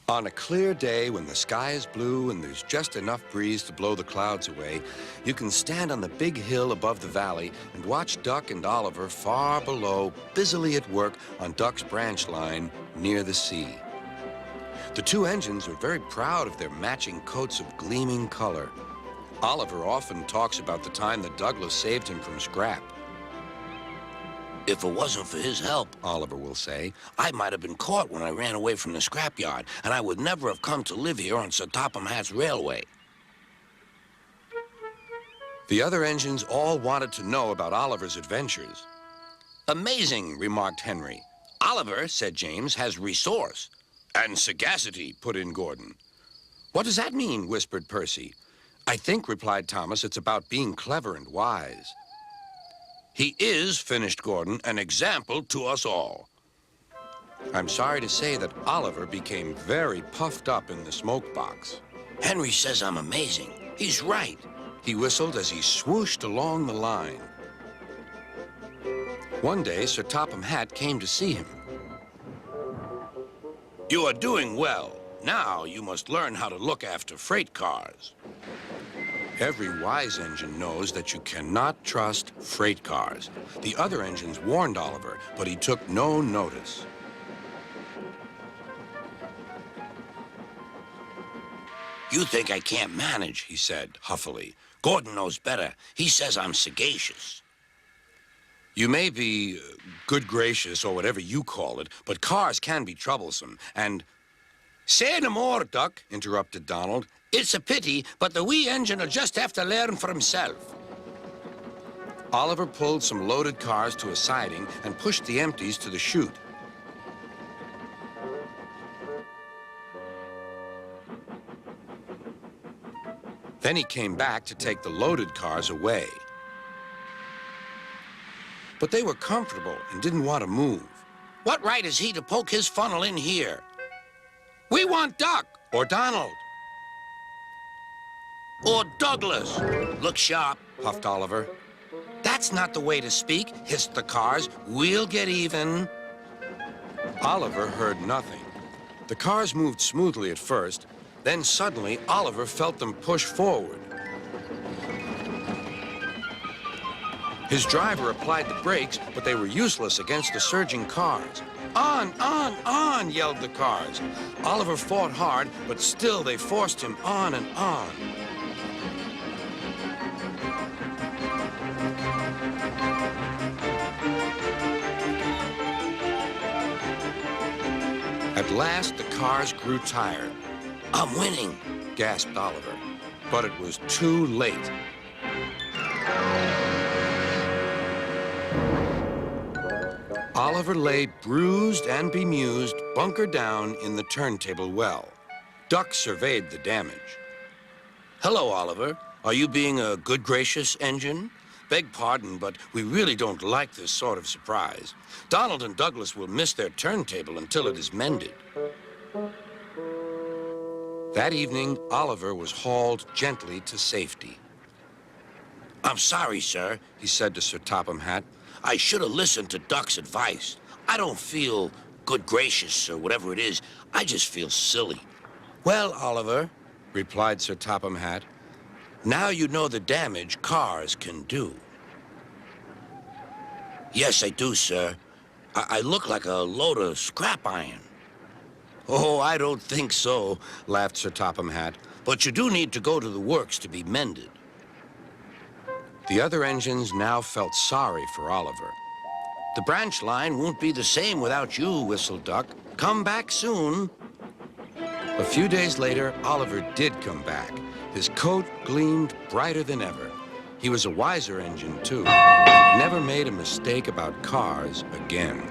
On a clear day when the sky is blue and there's just enough breeze to blow the clouds away, you can stand on the big hill above the valley and watch Duck and Oliver far below, busily at work on Duck's branch line near the sea. The two engines are very proud of their matching coats of gleaming color. Oliver often talks about the time that Douglas saved him from scrap. If it wasn't for his help, Oliver will say, I might have been caught when I ran away from the scrapyard, and I would never have come to live here on Sir Topham Hatt's railway. The other engines all wanted to know about Oliver's adventures. Amazing, remarked Henry. Oliver, said James, has resource. And sagacity, put in Gordon. What does that mean, whispered Percy. I think, replied Thomas, it's about being clever and wise. He is, finished Gordon, an example to us all. I'm sorry to say that Oliver became very puffed up in the smoke box. Henry says I'm amazing. He's right. He whistled as he swooshed along the line. One day, Sir Topham Hatt came to see him. You are doing well. Now you must learn how to look after freight cars. Every wise engine knows that you cannot trust freight cars. The other engines warned Oliver, but he took no notice. You think I can't manage, he said huffily. Gordon knows better. He says I'm sagacious. You may be good gracious or whatever you call it, but cars can be troublesome, and... Say no more, Duck, interrupted Donald. It's a pity, but the wee engine'll just have to learn for himself. Oliver pulled some loaded cars to a siding and pushed the empties to the chute. Then he came back to take the loaded cars away. But they were comfortable and didn't want to move. What right has he to poke his funnel in here? We want Duck. Or Donald. Or Douglas. Look sharp, puffed Oliver. That's not the way to speak, hissed the cars. We'll get even. Oliver heard nothing. The cars moved smoothly at first, then suddenly Oliver felt them push forward. His driver applied the brakes, but they were useless against the surging cars. On, yelled the cars. Oliver fought hard, but still they forced him on and on. At last, the cars grew tired. I'm winning, gasped Oliver. But it was too late. Oliver lay bruised and bemused, bunker down in the turntable well. Duck surveyed the damage. Hello, Oliver. Are you being a good gracious engine? Beg pardon, but we really don't like this sort of surprise. Donald and Douglas will miss their turntable until it is mended. That evening, Oliver was hauled gently to safety. I'm sorry, sir, he said to Sir Topham Hatt. I should have listened to Duck's advice. I don't feel good gracious or whatever it is. I just feel silly. Well, Oliver, replied Sir Topham Hatt, now you know the damage cars can do. Yes, I do, sir. I look like a load of scrap iron. Oh, I don't think so, laughed Sir Topham Hatt. But you do need to go to the works to be mended. The other engines now felt sorry for Oliver. The branch line won't be the same without you, whistled Duck. Come back soon. A few days later, Oliver did come back. His coat gleamed brighter than ever. He was a wiser engine, too. Never made a mistake about cars again.